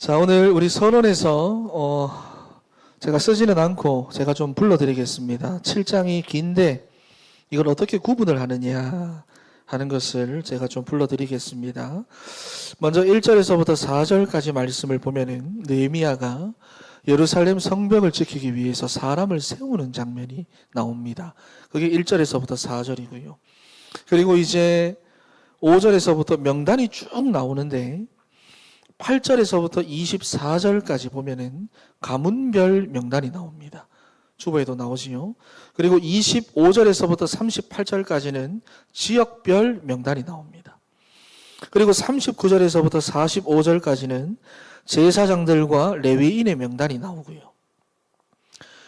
자, 오늘 우리 서론에서 제가 쓰지는 않고 제가 좀 불러드리겠습니다. 7장이 긴데 이걸 어떻게 구분을 하느냐 하는 것을 제가 좀 불러드리겠습니다. 먼저 1절에서부터 4절까지 말씀을 보면은 느헤미야가 예루살렘 성벽을 지키기 위해서 사람을 세우는 장면이 나옵니다. 그게 1절에서부터 4절이고요. 그리고 이제 5절에서부터 명단이 쭉 나오는데 8절에서부터 24절까지 보면은 가문별 명단이 나옵니다. 주보에도 나오지요. 그리고 25절에서부터 38절까지는 지역별 명단이 나옵니다. 그리고 39절에서부터 45절까지는 제사장들과 레위인의 명단이 나오고요.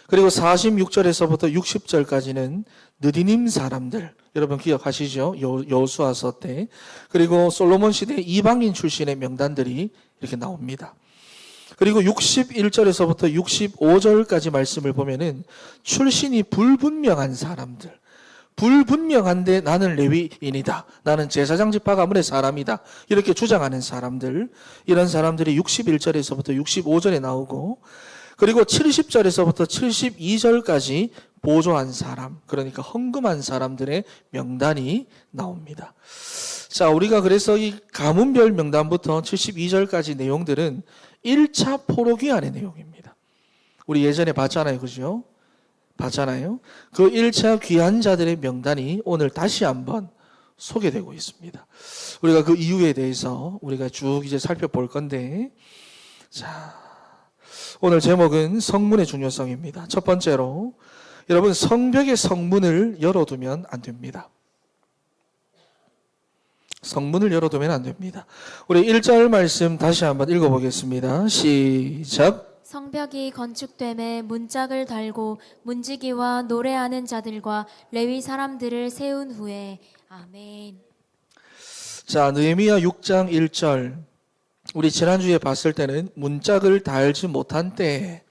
그리고 46절에서부터 60절까지는 느디님 사람들, 여러분 기억하시죠? 여호수아서 때. 그리고 솔로몬 시대 이방인 출신의 명단들이 이렇게 나옵니다. 그리고 61절에서부터 65절까지 말씀을 보면은 출신이 불분명한 사람들, 불분명한데 나는 레위인이다, 나는 제사장 지파 가문의 사람이다, 이렇게 주장하는 사람들, 이런 사람들이 61절에서부터 65절에 나오고, 그리고 70절에서부터 72절까지 보조한 사람, 그러니까 헌금한 사람들의 명단이 나옵니다. 자, 우리가 그래서 이 가문별 명단부터 72절까지 내용들은 1차 포로기한의 내용입니다. 우리 예전에 봤잖아요, 그죠? 봤잖아요. 그 1차 귀환자들의 명단이 오늘 다시 한번 소개되고 있습니다. 우리가 그 이유에 대해서 우리가 쭉 이제 살펴볼 건데, 자, 오늘 제목은 성문의 중요성입니다. 첫 번째로, 여러분 성벽의 성문을 열어두면 안 됩니다. 성문을 열어두면 안 됩니다. 우리 1절 말씀 다시 한번 읽어보겠습니다. 시작. 성벽이 건축됨에 문짝을 달고 문지기와 노래하는 자들과 레위 사람들을 세운 후에. 아멘. 자, 느헤미야 6장 1절. 우리 지난주에 봤을 때는 문짝을 달지 못한 때,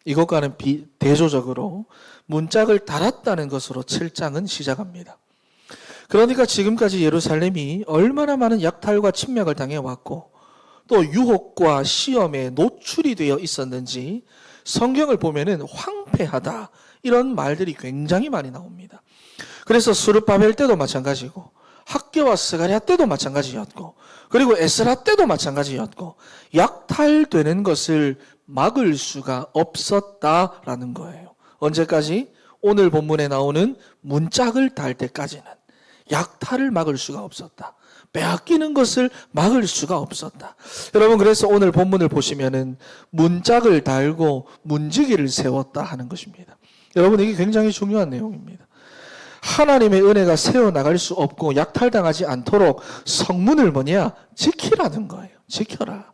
이것과는 대조적으로 문짝을 달았다는 것으로 7장은 시작합니다. 그러니까 지금까지 예루살렘이 얼마나 많은 약탈과 침략을 당해왔고 또 유혹과 시험에 노출이 되어 있었는지 성경을 보면은 황폐하다, 이런 말들이 굉장히 많이 나옵니다. 그래서 스룹바벨 때도 마찬가지고 학개와 스가랴 때도 마찬가지였고 그리고 에스라 때도 마찬가지였고 약탈되는 것을 막을 수가 없었다라는 거예요. 언제까지? 오늘 본문에 나오는 문짝을 달 때까지는 약탈을 막을 수가 없었다. 빼앗기는 것을 막을 수가 없었다. 여러분, 그래서 오늘 본문을 보시면은 문짝을 달고 문지기를 세웠다 하는 것입니다. 여러분, 이게 굉장히 중요한 내용입니다. 하나님의 은혜가 세워나갈 수 없고 약탈당하지 않도록 성문을 지키라는 거예요. 지켜라.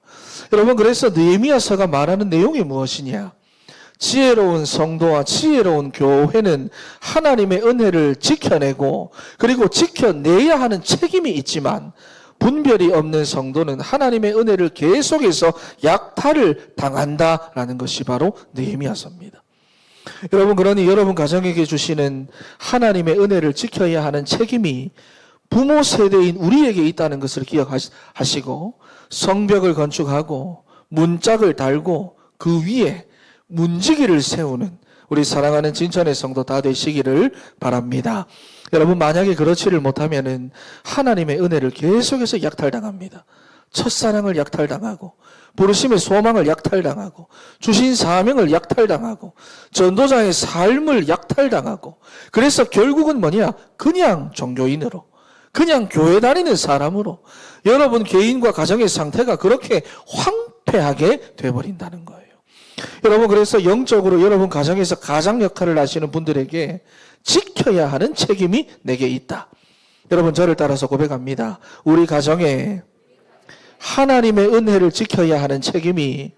여러분, 그래서 느헤미야서가 말하는 내용이 무엇이냐? 지혜로운 성도와 지혜로운 교회는 하나님의 은혜를 지켜내고 그리고 지켜내야 하는 책임이 있지만, 분별이 없는 성도는 하나님의 은혜를 계속해서 약탈을 당한다라는 것이 바로 느헤미야서입니다. 여러분, 그러니 여러분 가정에게 주시는 하나님의 은혜를 지켜야 하는 책임이 부모 세대인 우리에게 있다는 것을 기억하시고 성벽을 건축하고 문짝을 달고 그 위에 문지기를 세우는 우리 사랑하는 진천의 성도 다 되시기를 바랍니다. 여러분, 만약에 그렇지를 못하면은 하나님의 은혜를 계속해서 약탈당합니다. 첫사랑을 약탈당하고 부르심의 소망을 약탈당하고 주신 사명을 약탈당하고 전도자의 삶을 약탈당하고, 그래서 결국은 그냥 종교인으로, 그냥 교회 다니는 사람으로 여러분 개인과 가정의 상태가 그렇게 황폐하게 돼버린다는 거예요. 여러분, 그래서 영적으로 여러분 가정에서 가장 역할을 하시는 분들에게 지켜야 하는 책임이 내게 있다. 여러분, 저를 따라서 고백합니다. 우리 가정에 하나님의 은혜를 지켜야 하는 책임이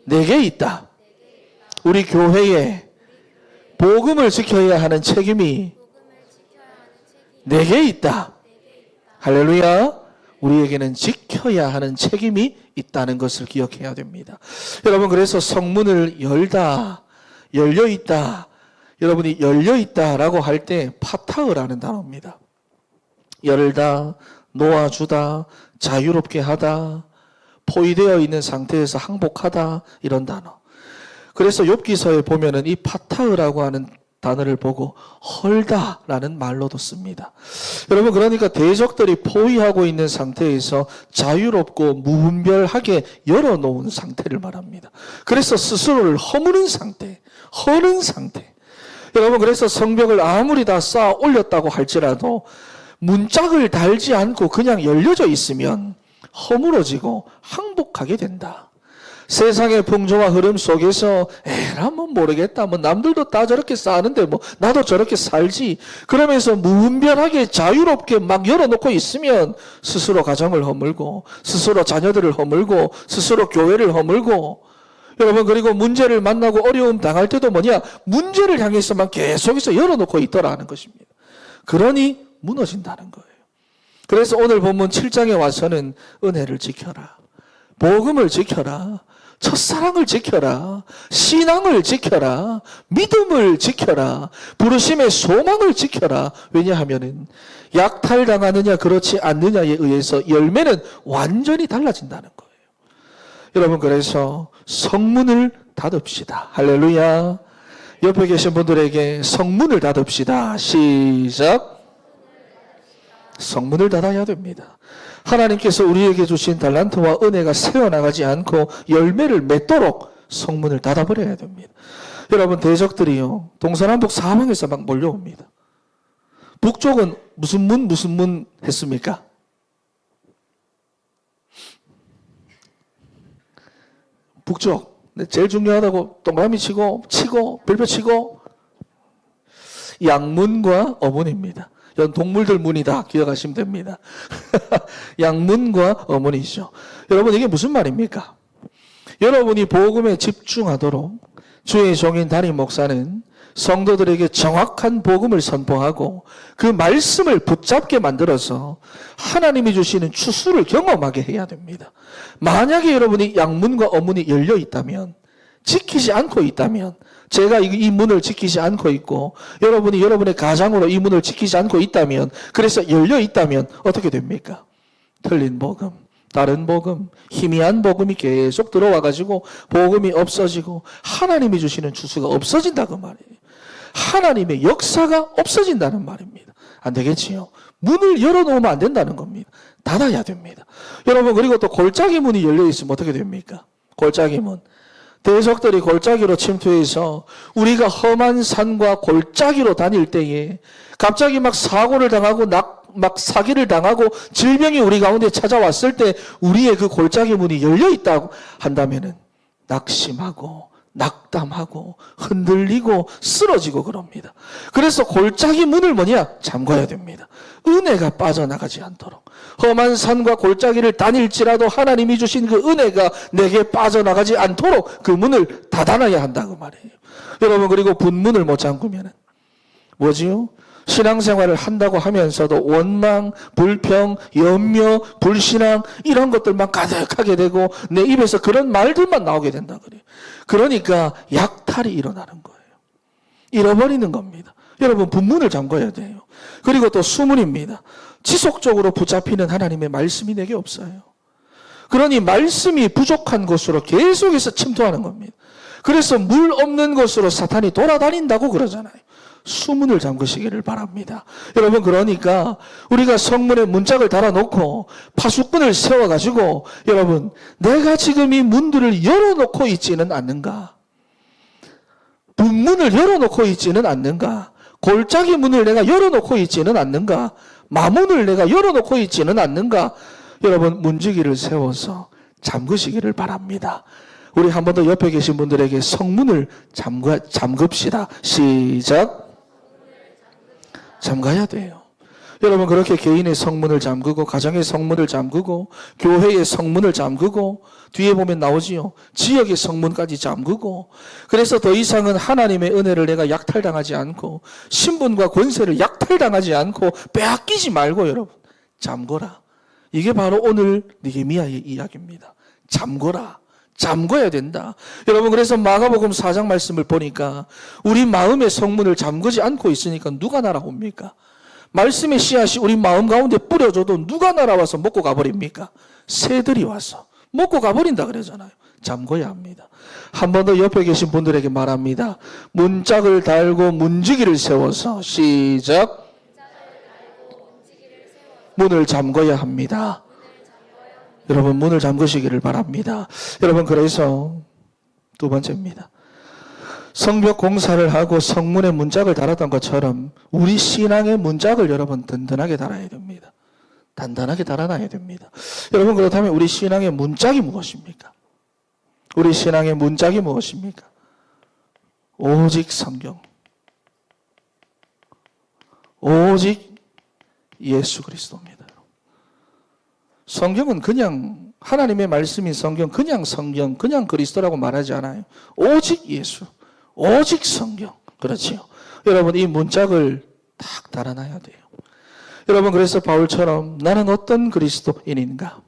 내게 있다. 우리 교회에 복음을 지켜야 하는 책임이 내게 있다. 할렐루야. 우리에게는 지켜야 하는 책임이 있다는 것을 기억해야 됩니다. 여러분, 그래서 성문을 열려있다. 여러분이 열려있다라고 할 때 파타흐라는 단어입니다. 열다, 놓아주다, 자유롭게 하다, 포위되어 있는 상태에서 항복하다 이런 단어. 그래서 욥기서에 보면은 이 파타흐라고 하는 단어를 보고 헐다라는 말로도 씁니다. 여러분, 그러니까 대적들이 포위하고 있는 상태에서 자유롭고 무분별하게 열어놓은 상태를 말합니다. 그래서 스스로를 허무는 상태, 허는 상태. 여러분, 그래서 성벽을 아무리 다 쌓아 올렸다고 할지라도 문짝을 달지 않고 그냥 열려져 있으면 허물어지고 항복하게 된다. 세상의 풍조와 흐름 속에서 에라 뭐 모르겠다, 뭐 남들도 다 저렇게 사는데 뭐 나도 저렇게 살지, 그러면서 무분별하게 자유롭게 막 열어놓고 있으면 스스로 가정을 허물고 스스로 자녀들을 허물고 스스로 교회를 허물고, 여러분, 그리고 문제를 만나고 어려움 당할 때도 뭐냐, 문제를 향해서만 계속해서 열어놓고 있더라는 것입니다. 그러니 무너진다는 거예요. 그래서 오늘 본문 7장에 와서는 은혜를 지켜라, 복음을 지켜라, 첫사랑을 지켜라, 신앙을 지켜라, 믿음을 지켜라, 부르심의 소망을 지켜라. 왜냐하면은 약탈당하느냐 그렇지 않느냐에 의해서 열매는 완전히 달라진다는 거예요. 여러분, 그래서 성문을 닫읍시다. 할렐루야. 옆에 계신 분들에게 성문을 닫읍시다. 시작. 성문을 닫아야 됩니다. 하나님께서 우리에게 주신 달란트와 은혜가 새어나가지 않고 열매를 맺도록 성문을 닫아버려야 됩니다. 여러분, 대적들이요, 동서남북 사방에서 막 몰려옵니다. 북쪽은 무슨 문 했습니까? 북쪽. 제일 중요하다고 동그라미 치고 별표 치고 양문과 어문입니다. 이건 동물들 문이다 기억하시면 됩니다. 양문과 어문이죠. 여러분, 이게 무슨 말입니까? 여러분이 복음에 집중하도록 주의 종인 담임 목사는 성도들에게 정확한 복음을 선포하고 그 말씀을 붙잡게 만들어서 하나님이 주시는 추수를 경험하게 해야 됩니다. 만약에 여러분이 양문과 어문이 열려 있다면, 지키지 않고 있다면, 제가 이 문을 지키지 않고 있고 여러분이 여러분의 가장으로 이 문을 지키지 않고 있다면, 그래서 열려 있다면 어떻게 됩니까? 틀린 복음, 다른 복음, 희미한 복음이 계속 들어와 가지고 복음이 없어지고 하나님이 주시는 추수가 없어진다고 말이에요. 하나님의 역사가 없어진다는 말입니다. 안 되겠지요. 문을 열어놓으면 안 된다는 겁니다. 닫아야 됩니다. 여러분, 그리고 또 골짜기 문이 열려 있으면 어떻게 됩니까? 골짜기 문. 대적들이 골짜기로 침투해서 우리가 험한 산과 골짜기로 다닐 때에 갑자기 막 사고를 당하고 막 사기를 당하고 질병이 우리 가운데 찾아왔을 때 우리의 그 골짜기 문이 열려 있다고 한다면은 낙심하고 낙담하고 흔들리고 쓰러지고 그럽니다. 그래서 골짜기 문을 잠가야 됩니다. 은혜가 빠져나가지 않도록. 험한 산과 골짜기를 다닐지라도 하나님이 주신 그 은혜가 내게 빠져나가지 않도록 그 문을 닫아놔야 한다고 말이에요. 여러분, 그리고 분문을 못 잠그면은 뭐지요? 신앙생활을 한다고 하면서도 원망, 불평, 염려, 불신앙 이런 것들만 가득하게 되고 내 입에서 그런 말들만 나오게 된다 그래요. 그러니까 약탈이 일어나는 거예요. 잃어버리는 겁니다. 여러분, 분문을 잠궈야 돼요. 그리고 또 수문입니다. 지속적으로 붙잡히는 하나님의 말씀이 내게 없어요. 그러니 말씀이 부족한 곳으로 계속해서 침투하는 겁니다. 그래서 물 없는 곳으로 사탄이 돌아다닌다고 그러잖아요. 수문을 잠그시기를 바랍니다. 여러분, 그러니까 우리가 성문에 문짝을 달아놓고 파수꾼을 세워가지고 여러분, 내가 지금 이 문들을 열어놓고 있지는 않는가? 분문을 열어놓고 있지는 않는가? 골짜기 문을 내가 열어놓고 있지는 않는가? 마문을 내가 열어놓고 있지는 않는가? 여러분, 문지기를 세워서 잠그시기를 바랍니다. 우리 한 번 더 옆에 계신 분들에게 성문을 잠급시다. 시작. 잠가야 돼요. 여러분, 그렇게 개인의 성문을 잠그고 가정의 성문을 잠그고 교회의 성문을 잠그고 뒤에 보면 나오지요. 지역의 성문까지 잠그고, 그래서 더 이상은 하나님의 은혜를 내가 약탈당하지 않고 신분과 권세를 약탈당하지 않고 빼앗기지 말고 여러분 잠궈라. 이게 바로 오늘 느헤미야의 이야기입니다. 잠궈라. 잠궈야 된다. 여러분, 그래서 마가복음 4장 말씀을 보니까 우리 마음의 성문을 잠그지 않고 있으니까 누가 날아옵니까? 말씀의 씨앗이 우리 마음 가운데 뿌려줘도 누가 날아와서 먹고 가버립니까? 새들이 와서 먹고 가버린다 그러잖아요. 잠궈야 합니다. 한 번 더 옆에 계신 분들에게 말합니다. 문짝을 달고 문지기를 세워서 시작. 문을 잠궈야 합니다. 여러분 문을 잠그시기를 바랍니다. 여러분 그래서 두 번째입니다. 성벽 공사를 하고 성문에 문짝을 달았던 것처럼 우리 신앙의 문짝을 여러분 든든하게 달아야 됩니다. 단단하게 달아놔야 됩니다. 여러분 그렇다면 우리 신앙의 문짝이 무엇입니까? 우리 신앙의 문짝이 무엇입니까? 오직 성경. 오직 예수 그리스도입니다. 성경은 그냥 하나님의 말씀인 성경, 그냥 성경, 그냥 그리스도라고 말하지 않아요. 오직 예수, 오직 성경. 그렇지요. 여러분 이 문짝을 딱 달아놔야 돼요. 여러분 그래서 바울처럼 나는 어떤 그리스도인인가?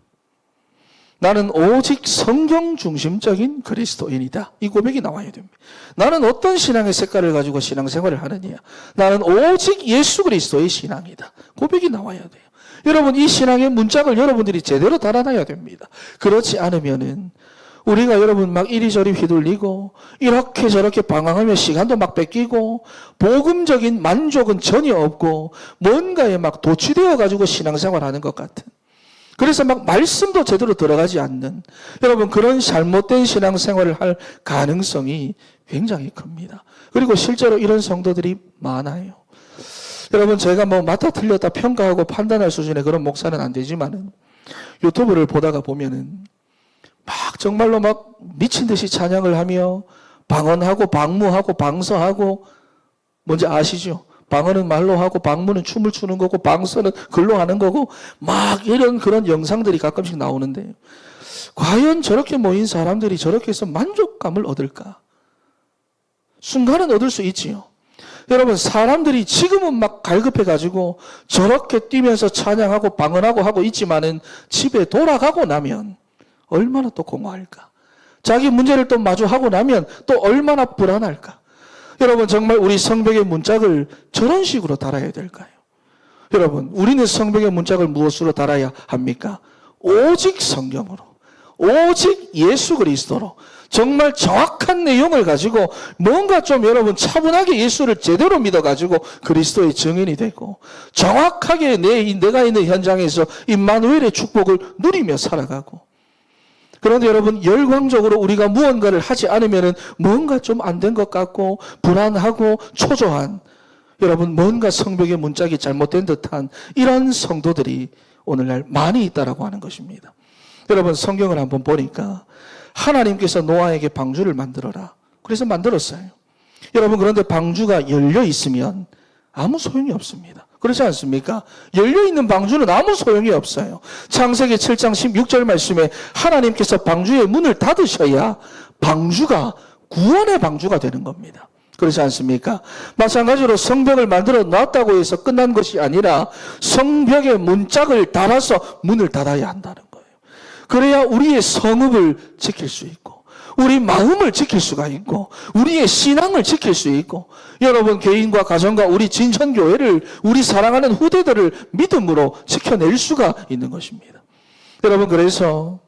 나는 오직 성경 중심적인 그리스도인이다. 이 고백이 나와야 됩니다. 나는 어떤 신앙의 색깔을 가지고 신앙생활을 하느냐? 나는 오직 예수 그리스도의 신앙이다. 고백이 나와야 돼요. 여러분 이 신앙의 문짝을 여러분들이 제대로 달아놔야 됩니다. 그렇지 않으면은 우리가 여러분 막 이리저리 휘둘리고 이렇게 저렇게 방황하며 시간도 막 뺏기고 복음적인 만족은 전혀 없고 뭔가에 막 도취되어 가지고 신앙생활하는 것 같은, 그래서 막 말씀도 제대로 들어가지 않는 여러분 그런 잘못된 신앙생활을 할 가능성이 굉장히 큽니다. 그리고 실제로 이런 성도들이 많아요. 여러분 제가 뭐 맞다 틀렸다 평가하고 판단할 수준의 그런 목사는 안 되지만은 유튜브를 보다가 보면은 막 정말로 막 미친 듯이 찬양을 하며 방언하고 방무하고 방서하고, 뭔지 아시죠? 방언은 말로 하고 방무는 춤을 추는 거고 방서는 글로 하는 거고 막 이런 그런 영상들이 가끔씩 나오는데 과연 저렇게 모인 사람들이 저렇게 해서 만족감을 얻을까? 순간은 얻을 수 있지요. 여러분 사람들이 지금은 막 갈급해가지고 저렇게 뛰면서 찬양하고 방언하고 하고 있지만은 집에 돌아가고 나면 얼마나 또 공허할까? 자기 문제를 또 마주하고 나면 또 얼마나 불안할까? 여러분 정말 우리 성벽의 문짝을 저런 식으로 달아야 될까요? 여러분 우리는 성벽의 문짝을 무엇으로 달아야 합니까? 오직 성경으로, 오직 예수 그리스도로 정말 정확한 내용을 가지고 뭔가 좀 여러분 차분하게 예수를 제대로 믿어가지고 그리스도의 증인이 되고 정확하게 내가 있는 현장에서 임마누엘의 축복을 누리며 살아가고, 그런데 여러분 열광적으로 우리가 무언가를 하지 않으면 뭔가 좀 안 된 것 같고 불안하고 초조한, 여러분 뭔가 성벽의 문짝이 잘못된 듯한 이런 성도들이 오늘날 많이 있다라고 하는 것입니다. 여러분 성경을 한번 보니까 하나님께서 노아에게 방주를 만들어라 그래서 만들었어요. 여러분 그런데 방주가 열려 있으면 아무 소용이 없습니다. 그렇지 않습니까? 열려있는 방주는 아무 소용이 없어요. 창세기 7장 16절 말씀에 하나님께서 방주의 문을 닫으셔야 방주가 구원의 방주가 되는 겁니다. 그렇지 않습니까? 마찬가지로 성벽을 만들어 놨다고 해서 끝난 것이 아니라 성벽의 문짝을 달아서 문을 닫아야 한다는 거예요. 그래야 우리의 성읍을 지킬 수 있고 우리 마음을 지킬 수가 있고 우리의 신앙을 지킬 수 있고 여러분 개인과 가정과 우리 진천교회를, 우리 사랑하는 후대들을 믿음으로 지켜낼 수가 있는 것입니다. 여러분 그래서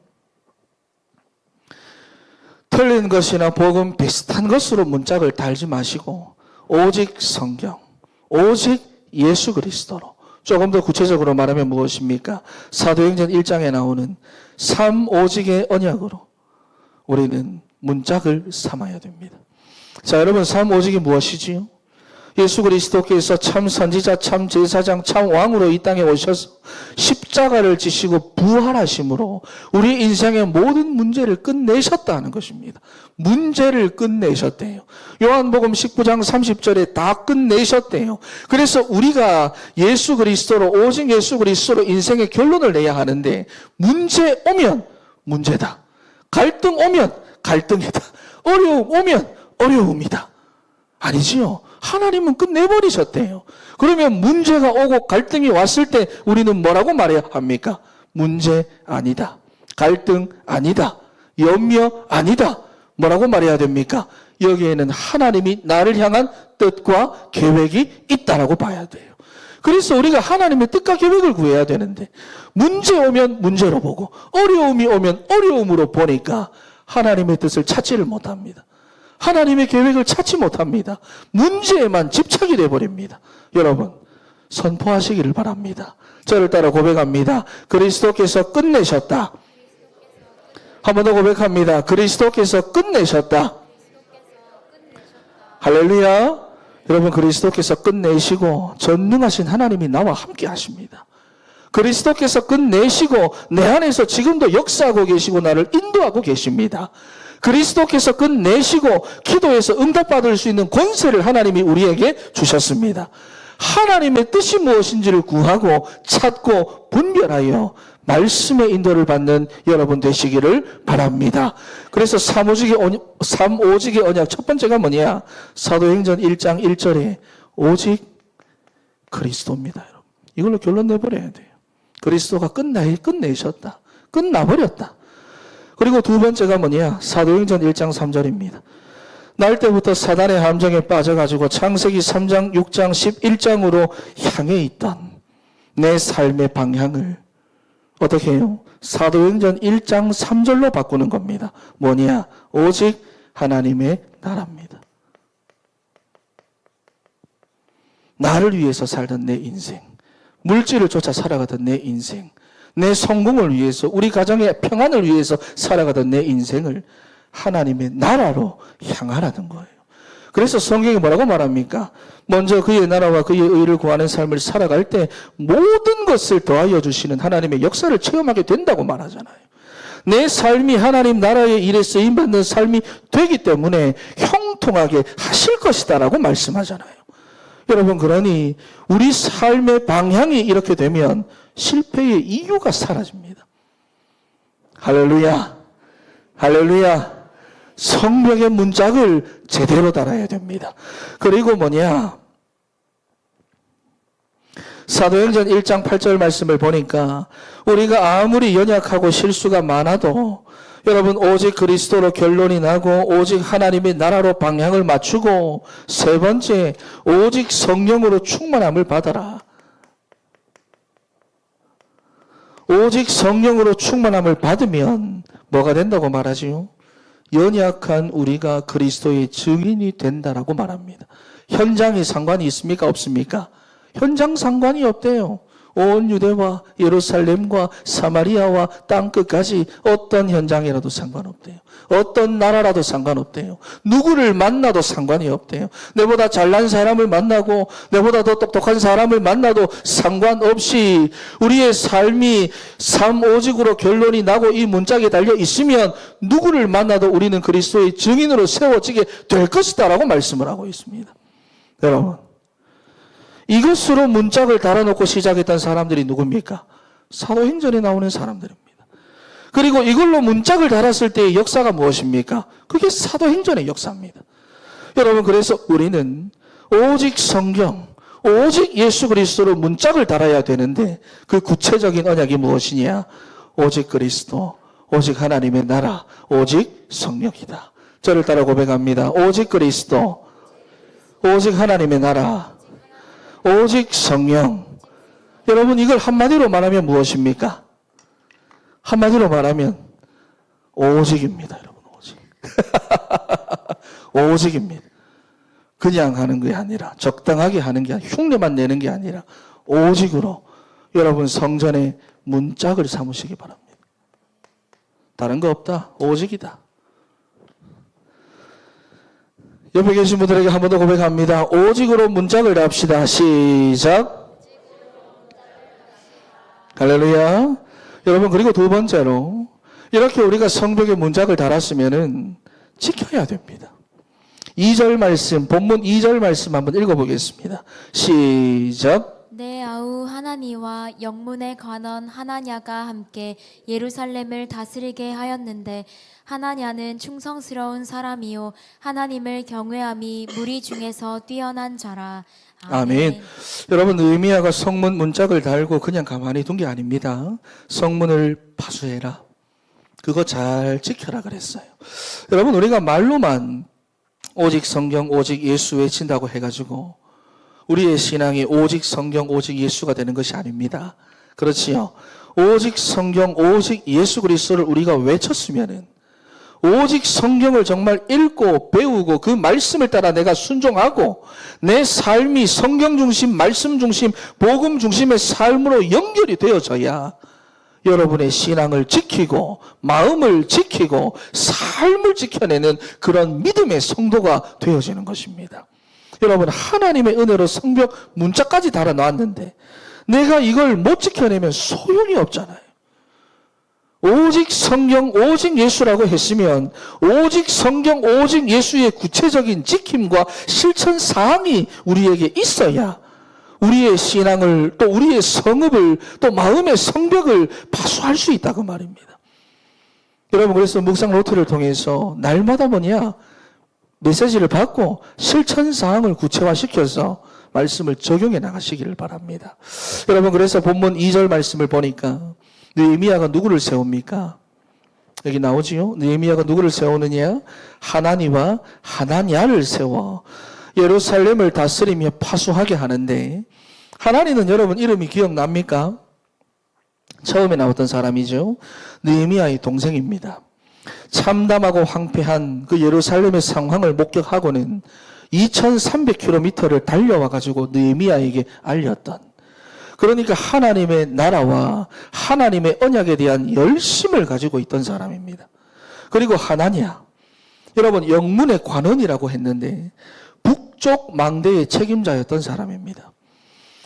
틀린 것이나 복음 비슷한 것으로 문짝을 달지 마시고 오직 성경, 오직 예수 그리스도로, 조금 더 구체적으로 말하면 무엇입니까? 사도행전 1장에 나오는 3오직의 언약으로 우리는 문짝을 삼아야 됩니다. 자, 여러분 3오직이 무엇이지요? 예수 그리스도께서 참 선지자, 참 제사장, 참 왕으로 이 땅에 오셔서 십자가를 지시고 부활하심으로 우리 인생의 모든 문제를 끝내셨다는 것입니다. 문제를 끝내셨대요. 요한복음 19장 30절에 다 끝내셨대요. 그래서 우리가 예수 그리스도로, 오직 예수 그리스도로 인생의 결론을 내야 하는데 문제 오면 문제다. 갈등 오면 갈등이다. 어려움 오면 어려움이다. 아니지요. 하나님은 끝내버리셨대요. 그러면 문제가 오고 갈등이 왔을 때 우리는 뭐라고 말해야 합니까? 문제 아니다. 갈등 아니다. 염려 아니다. 뭐라고 말해야 됩니까? 여기에는 하나님이 나를 향한 뜻과 계획이 있다라고 봐야 돼요. 그래서 우리가 하나님의 뜻과 계획을 구해야 되는데 문제 오면 문제로 보고 어려움이 오면 어려움으로 보니까 하나님의 뜻을 찾지를 못합니다. 하나님의 계획을 찾지 못합니다. 문제에만 집착이 돼버립니다. 여러분 선포하시기를 바랍니다. 저를 따라 고백합니다. 그리스도께서 끝내셨다. 한 번 더 고백합니다. 그리스도께서 끝내셨다. 할렐루야. 여러분 그리스도께서 끝내시고 전능하신 하나님이 나와 함께 하십니다. 그리스도께서 끝내시고 내 안에서 지금도 역사하고 계시고 나를 인도하고 계십니다. 그리스도께서 끝내시고 기도에서 응답받을 수 있는 권세를 하나님이 우리에게 주셨습니다. 하나님의 뜻이 무엇인지를 구하고 찾고 분별하여 말씀의 인도를 받는 여러분 되시기를 바랍니다. 그래서 삼오직의 언약 첫 번째가 뭐냐? 사도행전 1장 1절에 오직 그리스도입니다. 여러분. 이걸로 결론 내버려야 돼요. 그리스도가 끝내셨다. 끝나버렸다. 그리고 두 번째가 뭐냐? 사도행전 1장 3절입니다. 날 때부터 사단의 함정에 빠져가지고 창세기 3장, 6장, 11장으로 향해 있던 내 삶의 방향을 어떻게 해요? 사도행전 1장 3절로 바꾸는 겁니다. 뭐냐? 오직 하나님의 나라입니다. 나를 위해서 살던 내 인생, 물질을 쫓아 살아가던 내 인생, 내 성공을 위해서, 우리 가정의 평안을 위해서 살아가던 내 인생을 하나님의 나라로 향하라는 거예요. 그래서 성경이 뭐라고 말합니까? 먼저 그의 나라와 그의 의를 구하는 삶을 살아갈 때 모든 것을 더하여 주시는 하나님의 역사를 체험하게 된다고 말하잖아요. 내 삶이 하나님 나라의 일에 쓰임받는 삶이 되기 때문에 형통하게 하실 것이다라고 말씀하잖아요. 여러분 그러니 우리 삶의 방향이 이렇게 되면 실패의 이유가 사라집니다. 할렐루야. 할렐루야. 성벽의 문짝을 제대로 달아야 됩니다. 그리고 뭐냐? 사도행전 1장 8절 말씀을 보니까 우리가 아무리 연약하고 실수가 많아도 여러분 오직 그리스도로 결론이 나고 오직 하나님의 나라로 방향을 맞추고 세 번째 오직 성령으로 충만함을 받아라. 오직 성령으로 충만함을 받으면 뭐가 된다고 말하지요? 연약한 우리가 그리스도의 증인이 된다라고 말합니다. 현장에 상관이 있습니까? 없습니까? 현장 상관이 없대요. 온 유대와 예루살렘과 사마리아와 땅끝까지 어떤 현장이라도 상관없대요. 어떤 나라라도 상관없대요. 누구를 만나도 상관이 없대요. 내보다 잘난 사람을 만나고 내보다 더 똑똑한 사람을 만나도 상관없이 우리의 삶이 삼오직으로 결론이 나고 이 문짝에 달려 있으면 누구를 만나도 우리는 그리스도의 증인으로 세워지게 될 것이다 라고 말씀을 하고 있습니다. 여러분 이것으로 문짝을 달아놓고 시작했던 사람들이 누굽니까? 사도행전에 나오는 사람들입니다. 그리고 이걸로 문짝을 달았을 때의 역사가 무엇입니까? 그게 사도행전의 역사입니다. 여러분 그래서 우리는 오직 성경, 오직 예수 그리스도로 문짝을 달아야 되는데 그 구체적인 언약이 무엇이냐? 오직 그리스도, 오직 하나님의 나라, 오직 성령이다. 저를 따라 고백합니다. 오직 그리스도, 오직 하나님의 나라, 오직 성령. 여러분 이걸 한마디로 말하면 무엇입니까? 한마디로 말하면 오직입니다. 여러분 오직. 오직입니다. 그냥 하는 게 아니라 적당하게 하는 게 아니라 흉내만 내는 게 아니라 오직으로 여러분 성전에 문짝을 삼으시기 바랍니다. 다른 거 없다. 오직이다. 옆에 계신 분들에게 한 번 더 고백합니다. 오직으로 문짝을 답시다. 시작. 할렐루야. 여러분 그리고 두 번째로 이렇게 우리가 성벽에 문짝을 달았으면은 지켜야 됩니다. 2절 말씀, 본문 2절 말씀 한번 읽어보겠습니다. 시작. 내 아우 하나니와 영문의 관원 하나냐가 함께 예루살렘을 다스리게 하였는데 하나냐는 충성스러운 사람이요 하나님을 경외함이 무리 중에서 뛰어난 자라. 아멘. 여러분 느헤미야가 성문 문짝을 달고 그냥 가만히 둔 게 아닙니다. 성문을 파수해라. 그거 잘 지켜라 그랬어요. 여러분 우리가 말로만 오직 성경 오직 예수 외친다고 해가지고 우리의 신앙이 오직 성경, 오직 예수가 되는 것이 아닙니다. 그렇지요? 오직 성경, 오직 예수 그리스도를 우리가 외쳤으면은, 오직 성경을 정말 읽고 배우고 그 말씀을 따라 내가 순종하고 내 삶이 성경 중심, 말씀 중심, 복음 중심의 삶으로 연결이 되어져야 여러분의 신앙을 지키고 마음을 지키고 삶을 지켜내는 그런 믿음의 성도가 되어지는 것입니다. 여러분, 하나님의 은혜로 성경 문자까지 달아놨는데 내가 이걸 못 지켜내면 소용이 없잖아요. 오직 성경, 오직 예수라고 했으면 오직 성경, 오직 예수의 구체적인 지킴과 실천 사항이 우리에게 있어야 우리의 신앙을, 또 우리의 성읍을, 또 마음의 성벽을 파수할 수 있다고 말입니다. 여러분, 그래서 묵상 노트를 통해서 날마다 메시지를 받고 실천 사항을 구체화시켜서 말씀을 적용해 나가시기를 바랍니다. 여러분, 그래서 본문 2절 말씀을 보니까 느헤미야가 누구를 세웁니까? 여기 나오지요. 느헤미야가 누구를 세우느냐? 하나니와 하나냐를 세워 예루살렘을 다스리며 파수하게 하는데, 하나니는 여러분 이름이 기억납니까? 처음에 나왔던 사람이죠. 느헤미야의 동생입니다. 참담하고 황폐한 그 예루살렘의 상황을 목격하고는 2300km를 달려와 가지고 느헤미야에게 알렸던, 그러니까 하나님의 나라와 하나님의 언약에 대한 열심을 가지고 있던 사람입니다. 그리고 하나냐, 여러분 영문의 관원이라고 했는데 북쪽 망대의 책임자였던 사람입니다.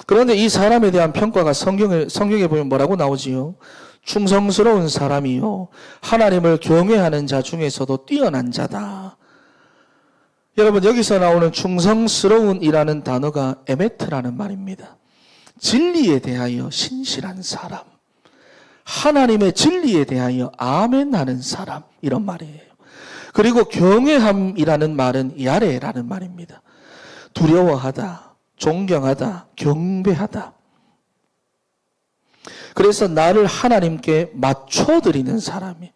그런데 이 사람에 대한 평가가 성경에 보면 뭐라고 나오지요? 충성스러운 사람이요, 하나님을 경외하는 자 중에서도 뛰어난 자다. 여러분, 여기서 나오는 충성스러운이라는 단어가 에메트라는 말입니다. 진리에 대하여 신실한 사람, 하나님의 진리에 대하여 아멘하는 사람, 이런 말이에요. 그리고 경외함이라는 말은 야레라는 말입니다. 두려워하다, 존경하다, 경배하다. 그래서 나를 하나님께 맞춰드리는 사람이,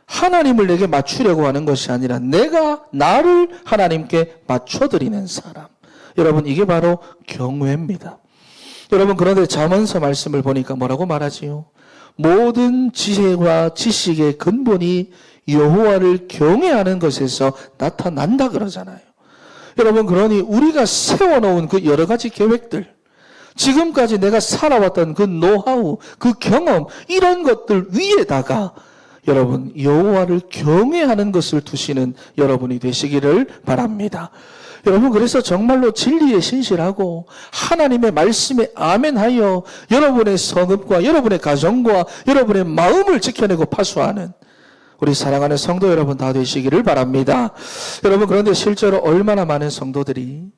하나님을 내게 맞추려고 하는 것이 아니라 내가 나를 하나님께 맞춰드리는 사람. 여러분, 이게 바로 경외입니다. 여러분, 그런데 잠언서 말씀을 보니까 뭐라고 말하지요? 모든 지혜와 지식의 근본이 여호와를 경외하는 것에서 나타난다 그러잖아요. 여러분, 그러니 우리가 세워놓은 그 여러 가지 계획들, 지금까지 내가 살아왔던 그 노하우, 그 경험, 이런 것들 위에다가 여러분 여호와를 경외하는 것을 두시는 여러분이 되시기를 바랍니다. 여러분, 그래서 정말로 진리에 신실하고 하나님의 말씀에 아멘하여 여러분의 성읍과 여러분의 가정과 여러분의 마음을 지켜내고 파수하는 우리 사랑하는 성도 여러분 다 되시기를 바랍니다. 여러분, 그런데 실제로 얼마나 많은 성도들이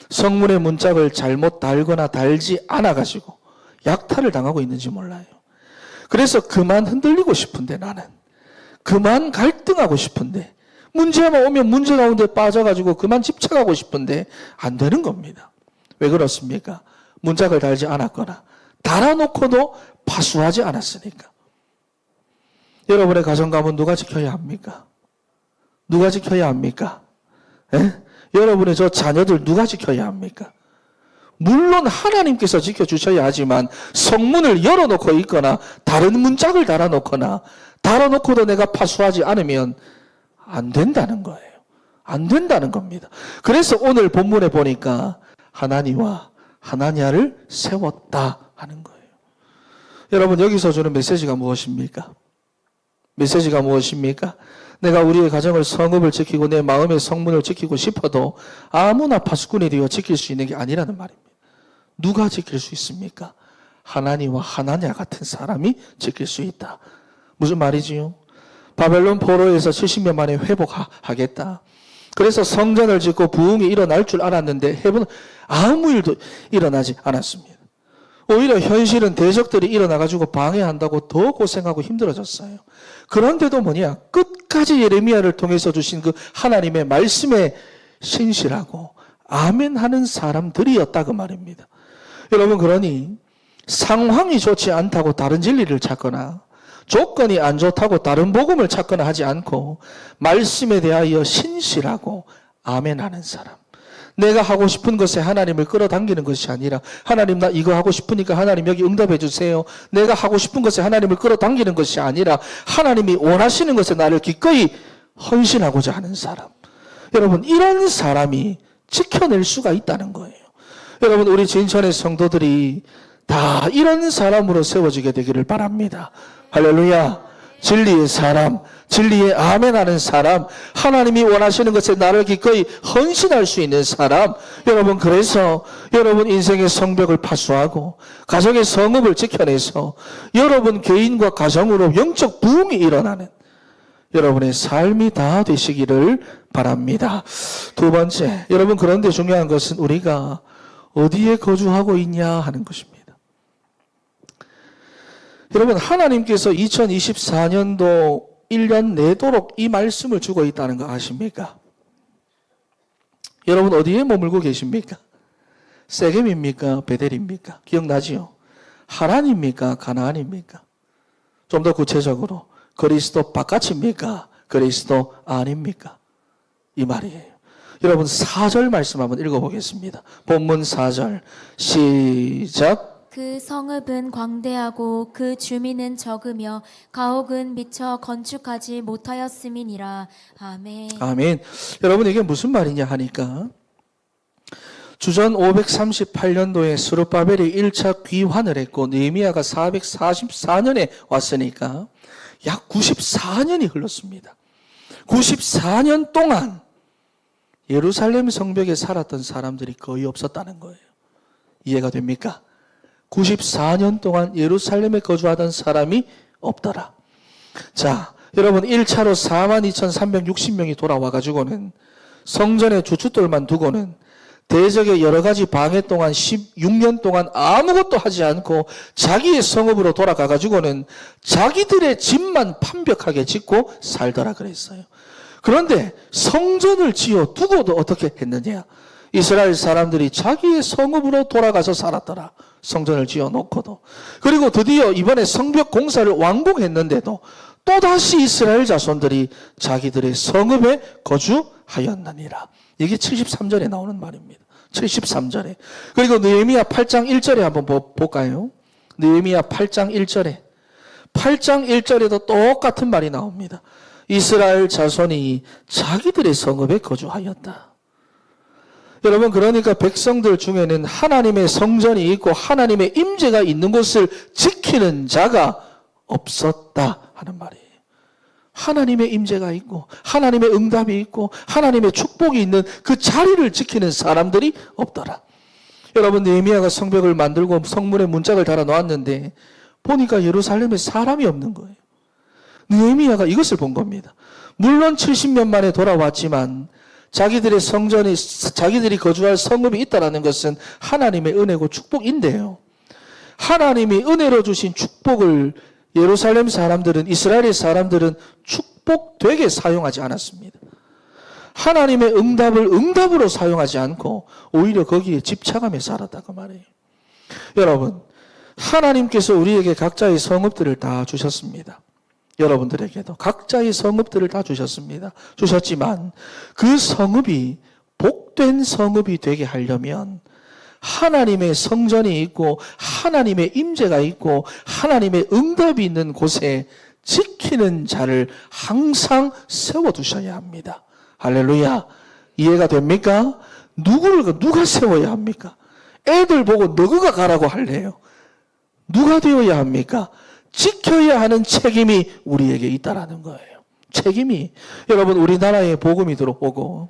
성문의 문짝을 잘못 달거나 달지 않아가지고 약탈을 당하고 있는지 몰라요. 그래서 그만 흔들리고 싶은데, 나는 그만 갈등하고 싶은데, 문제만 오면 문제 가운데 빠져가지고 그만 집착하고 싶은데 안 되는 겁니다. 왜 그렇습니까? 문짝을 달지 않았거나 달아놓고도 파수하지 않았으니까. 여러분의 가정가문 누가 지켜야 합니까? 누가 지켜야 합니까? 에? 여러분의 저 자녀들 누가 지켜야 합니까? 물론 하나님께서 지켜주셔야 하지만 성문을 열어놓고 있거나 다른 문짝을 달아놓거나 달아놓고도 내가 파수하지 않으면 안 된다는 거예요. 안 된다는 겁니다. 그래서 오늘 본문에 보니까 하나니와 하나냐를 세웠다 하는 거예요. 여러분, 여기서 주는 메시지가 무엇입니까? 메시지가 무엇입니까? 내가 우리의 가정을, 성읍을 지키고 내 마음의 성문을 지키고 싶어도 아무나 파수꾼이 되어 지킬 수 있는 게 아니라는 말입니다. 누가 지킬 수 있습니까? 하나니와 하나냐 같은 사람이 지킬 수 있다. 무슨 말이지요? 바벨론 포로에서 70년 만에 회복하겠다. 그래서 성전을 짓고 부흥이 일어날 줄 알았는데 해보는 아무 일도 일어나지 않았습니다. 오히려 현실은 대적들이 일어나가지고 방해한다고 더 고생하고 힘들어졌어요. 그런데도 끝까지 예레미야를 통해서 주신 그 하나님의 말씀에 신실하고 아멘하는 사람들이었다 그 말입니다. 여러분, 그러니 상황이 좋지 않다고 다른 진리를 찾거나 조건이 안 좋다고 다른 복음을 찾거나 하지 않고 말씀에 대하여 신실하고 아멘하는 사람, 내가 하고 싶은 것에 하나님을 끌어당기는 것이 아니라 하나님 나 이거 하고 싶으니까 하나님 여기 응답해 주세요. 내가 하고 싶은 것에 하나님을 끌어당기는 것이 아니라 하나님이 원하시는 것에 나를 기꺼이 헌신하고자 하는 사람. 여러분 이런 사람이 지켜낼 수가 있다는 거예요. 여러분 우리 진천의 성도들이 다 이런 사람으로 세워지게 되기를 바랍니다. 할렐루야. 진리의 사람, 진리의 아멘하는 사람, 하나님이 원하시는 것에 나를 기꺼이 헌신할 수 있는 사람. 여러분 그래서 여러분 인생의 성벽을 파수하고 가정의 성읍을 지켜내서 여러분 개인과 가정으로 영적 부흥이 일어나는 여러분의 삶이 다 되시기를 바랍니다. 두 번째, 여러분 그런데 중요한 것은 우리가 어디에 거주하고 있냐 하는 것입니다. 여러분 하나님께서 2024년도 1년 내도록 이 말씀을 주고 있다는 거 아십니까? 여러분 어디에 머물고 계십니까? 세겜입니까? 베델입니까? 기억나지요? 하란입니까? 가나안입니까? 좀 더 구체적으로 그리스도 바깥입니까? 그리스도 안입니까? 이 말이에요. 여러분 4절 말씀 한번 읽어보겠습니다. 본문 4절 시작. 그 성읍은 광대하고 그 주민은 적으며 가옥은 미처 건축하지 못하였음이니라. 아멘. 아멘. 여러분 이게 무슨 말이냐 하니까 주전 538년도에 스룹바벨이 1차 귀환을 했고 느헤미야가 444년에 왔으니까 약 94년이 흘렀습니다. 94년 동안 예루살렘 성벽에 살았던 사람들이 거의 없었다는 거예요. 이해가 됩니까? 94년 동안 예루살렘에 거주하던 사람이 없더라. 자, 여러분 1차로 42,360명이 돌아와가지고는 성전의 주춧돌만 두고는 대적의 여러 가지 방해 동안 16년 동안 아무것도 하지 않고 자기의 성읍으로 돌아가가지고는 자기들의 집만 판벽하게 짓고 살더라 그랬어요. 그런데 성전을 지어 두고도 어떻게 했느냐? 이스라엘 사람들이 자기의 성읍으로 돌아가서 살았더라. 성전을 지어 놓고도. 그리고 드디어 이번에 성벽 공사를 완공했는데도 또다시 이스라엘 자손들이 자기들의 성읍에 거주하였느니라. 이게 73절에 나오는 말입니다. 73절에. 그리고 느헤미야 8장 1절에 한번 볼까요? 느헤미야 8장 1절에. 8장 1절에도 똑같은 말이 나옵니다. 이스라엘 자손이 자기들의 성읍에 거주하였다. 여러분 그러니까 백성들 중에는 하나님의 성전이 있고 하나님의 임재가 있는 곳을 지키는 자가 없었다 하는 말이에요. 하나님의 임재가 있고 하나님의 응답이 있고 하나님의 축복이 있는 그 자리를 지키는 사람들이 없더라. 여러분 느헤미야가 성벽을 만들고 성문에 문짝을 달아 놓았는데 보니까 예루살렘에 사람이 없는 거예요. 느헤미야가 이것을 본 겁니다. 물론 70년 만에 돌아왔지만 자기들의 성전이, 자기들이 거주할 성읍이 있다는 것은 하나님의 은혜고 축복인데요. 하나님이 은혜로 주신 축복을 예루살렘 사람들은, 이스라엘의 사람들은 축복되게 사용하지 않았습니다. 하나님의 응답을 응답으로 사용하지 않고 오히려 거기에 집착하며 살았다고 말해요. 여러분, 하나님께서 우리에게 각자의 성읍들을 다 주셨습니다. 여러분들에게도 각자의 성읍들을 다 주셨습니다. 주셨지만 그 성읍이 복된 성읍이 되게 하려면 하나님의 성전이 있고 하나님의 임재가 있고 하나님의 응답이 있는 곳에 지키는 자를 항상 세워두셔야 합니다. 할렐루야. 이해가 됩니까? 누가 세워야 합니까? 애들 보고 너가 가라고 할래요. 누가 되어야 합니까? 지켜야 하는 책임이 우리에게 있다라는 거예요. 책임이. 여러분 우리나라에 복음이 들어오고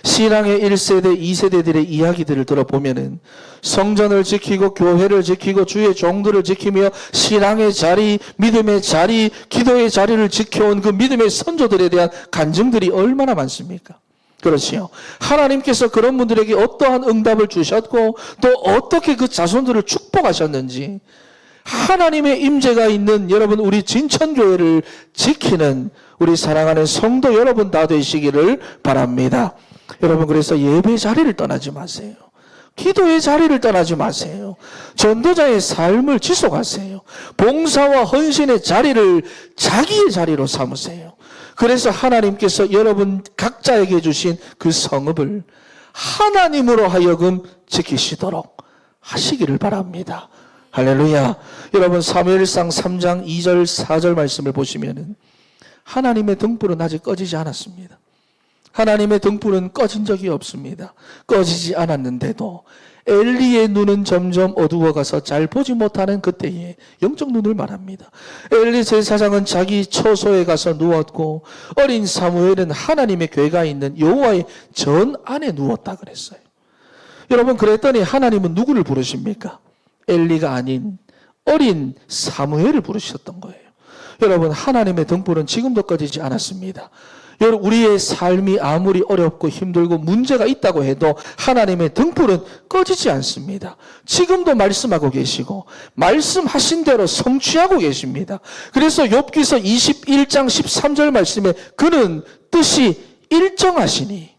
신앙의 1세대, 2세대들의 이야기들을 들어보면은 성전을 지키고 교회를 지키고 주의 종들을 지키며 신앙의 자리, 믿음의 자리, 기도의 자리를 지켜온 그 믿음의 선조들에 대한 간증들이 얼마나 많습니까? 그렇지요. 하나님께서 그런 분들에게 어떠한 응답을 주셨고 또 어떻게 그 자손들을 축복하셨는지 하나님의 임재가 있는 여러분 우리 진천교회를 지키는 우리 사랑하는 성도 여러분 다 되시기를 바랍니다. 여러분 그래서 예배 자리를 떠나지 마세요. 기도의 자리를 떠나지 마세요. 전도자의 삶을 지속하세요. 봉사와 헌신의 자리를 자기의 자리로 삼으세요. 그래서 하나님께서 여러분 각자에게 주신 그 성읍을 하나님으로 하여금 지키시도록 하시기를 바랍니다. 할렐루야. 여러분 사무엘상 3장 2절 4절 말씀을 보시면은 하나님의 등불은 아직 꺼지지 않았습니다. 하나님의 등불은 꺼진 적이 없습니다. 꺼지지 않았는데도 엘리의 눈은 점점 어두워가서 잘 보지 못하는 그때에 영적 눈을 말합니다. 엘리 제사장은 자기 처소에 가서 누웠고 어린 사무엘은 하나님의 궤가 있는 여호와의 전 안에 누웠다 그랬어요. 여러분 그랬더니 하나님은 누구를 부르십니까? 엘리가 아닌 어린 사무엘을 부르셨던 거예요. 여러분 하나님의 등불은 지금도 꺼지지 않았습니다. 여러분 우리의 삶이 아무리 어렵고 힘들고 문제가 있다고 해도 하나님의 등불은 꺼지지 않습니다. 지금도 말씀하고 계시고 말씀하신 대로 성취하고 계십니다. 그래서 욥기서 21장 13절 말씀에 그는 뜻이 일정하시니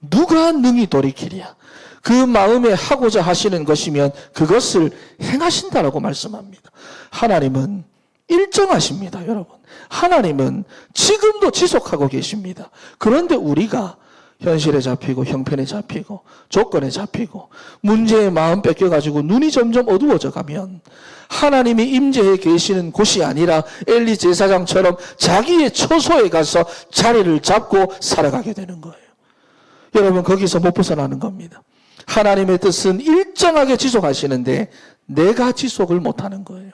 누가 능히 돌이키랴. 그 마음에 하고자 하시는 것이면 그것을 행하신다라고 말씀합니다. 하나님은 일정하십니다, 여러분. 하나님은 지금도 지속하고 계십니다. 그런데 우리가 현실에 잡히고 형편에 잡히고 조건에 잡히고 문제에 마음 뺏겨가지고 눈이 점점 어두워져 가면 하나님이 임재해 계시는 곳이 아니라 엘리 제사장처럼 자기의 처소에 가서 자리를 잡고 살아가게 되는 거예요. 여러분 거기서 못 벗어나는 겁니다. 하나님의 뜻은 일정하게 지속하시는데 내가 지속을 못하는 거예요.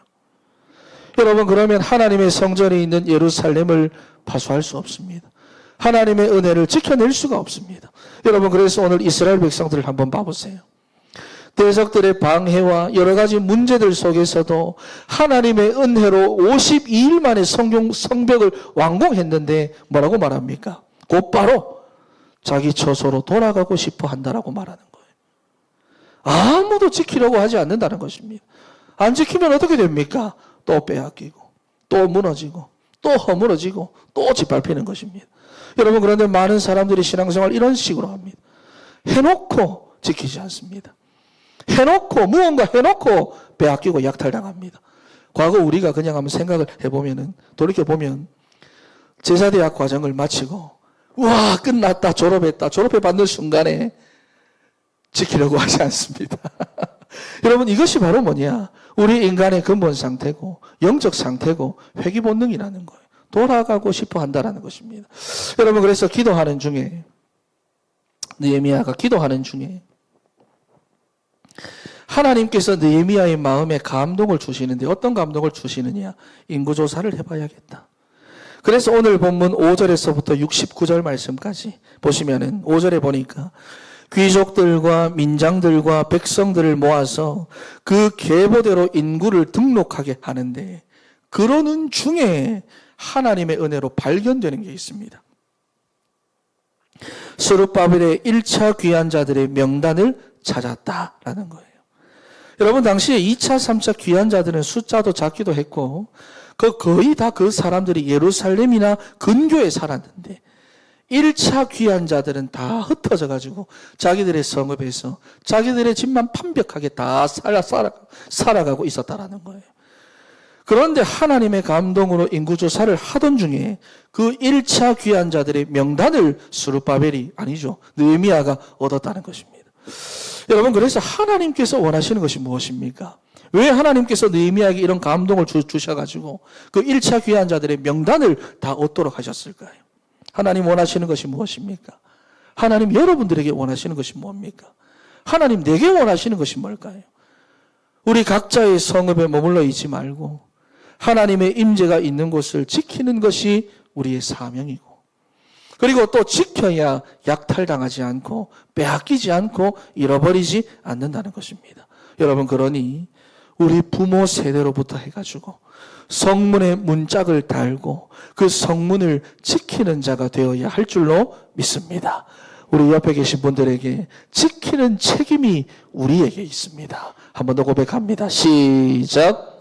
여러분 그러면 하나님의 성전에 있는 예루살렘을 파수할 수 없습니다. 하나님의 은혜를 지켜낼 수가 없습니다. 여러분 그래서 오늘 이스라엘 백성들을 한번 봐보세요. 대적들의 방해와 여러 가지 문제들 속에서도 하나님의 은혜로 52일 만에 성벽을 완공했는데 뭐라고 말합니까? 곧바로 자기 처소로 돌아가고 싶어 한다라고 말하는 거예요. 아무도 지키려고 하지 않는다는 것입니다. 안 지키면 어떻게 됩니까? 또 빼앗기고 또 무너지고 또 허물어지고 또 짓밟히는 것입니다. 여러분 그런데 많은 사람들이 신앙생활 이런 식으로 합니다. 해놓고 지키지 않습니다. 해놓고 무언가 해놓고 빼앗기고 약탈당합니다. 과거 우리가 그냥 한번 생각을 해보면은 돌이켜보면 제사대학 과정을 마치고 와 끝났다 졸업했다 졸업해 받는 순간에 지키려고 하지 않습니다. 여러분 이것이 바로 뭐냐? 우리 인간의 근본 상태고 영적 상태고 회귀 본능이라는 거예요. 돌아가고 싶어 한다라는 것입니다. 여러분 그래서 기도하는 중에 느헤미야가 기도하는 중에 하나님께서 느헤미야의 마음에 감동을 주시는데 어떤 감동을 주시느냐? 인구조사를 해봐야겠다. 그래서 오늘 본문 5절에서부터 69절 말씀까지 보시면은 5절에 보니까 귀족들과 민장들과 백성들을 모아서 그 계보대로 인구를 등록하게 하는데 그러는 중에 하나님의 은혜로 발견되는 게 있습니다. 스룹바벨의 1차 귀환자들의 명단을 찾았다라는 거예요. 여러분 당시에 2차, 3차 귀환자들은 숫자도 작기도 했고 거의 다 그 사람들이 예루살렘이나 근교에 살았는데 1차 귀환자들은 다 흩어져 가지고 자기들의 성읍에서 자기들의 집만 판벽하게 다 살아가고 있었다라는 거예요. 그런데 하나님의 감동으로 인구조사를 하던 중에 그 1차 귀환자들의 명단을 스룹바벨이 아니죠. 느헤미야가 얻었다는 것입니다. 여러분 그래서 하나님께서 원하시는 것이 무엇입니까? 왜 하나님께서 느헤미야에게 이런 감동을 주셔가지고 그 1차 귀환자들의 명단을 다 얻도록 하셨을까요? 하나님 원하시는 것이 무엇입니까? 하나님 여러분들에게 원하시는 것이 뭡니까? 하나님 내게 원하시는 것이 뭘까요? 우리 각자의 성읍에 머물러 있지 말고 하나님의 임재가 있는 곳을 지키는 것이 우리의 사명이고 그리고 또 지켜야 약탈당하지 않고 빼앗기지 않고 잃어버리지 않는다는 것입니다. 여러분 그러니 우리 부모 세대로부터 해가지고 성문에 문짝을 달고 그 성문을 지키는 자가 되어야 할 줄로 믿습니다. 우리 옆에 계신 분들에게 지키는 책임이 우리에게 있습니다. 한 번 더 고백합니다. 시작.